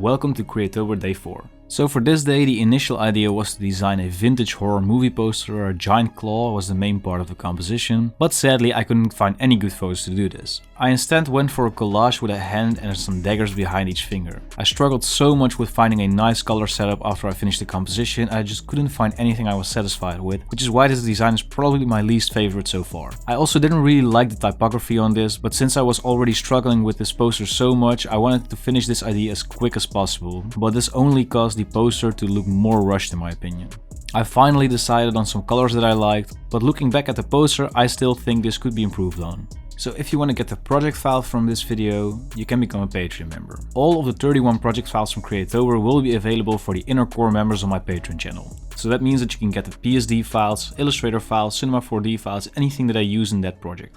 Welcome to Creatober Day 4. So for this day, the initial idea was to design a vintage horror movie poster where a giant claw was the main part of the composition, but sadly I couldn't find any good photos to do this. I instead went for a collage with a hand and some daggers behind each finger. I struggled so much with finding a nice color setup after I finished the composition, I just couldn't find anything I was satisfied with, which is why this design is probably my least favorite so far. I also didn't really like the typography on this, but since I was already struggling with this poster so much, I wanted to finish this idea as quick as possible, but this only caused the poster to look more rushed in my opinion. I finally decided on some colors that I liked, but looking back at the poster, I still think this could be improved on. So if you want to get the project file from this video, you can become a Patreon member. All of the 31 project files from Creatober will be available for the inner core members on my Patreon channel. So that means that you can get the PSD files, Illustrator files, Cinema 4D files, anything that I use in that project.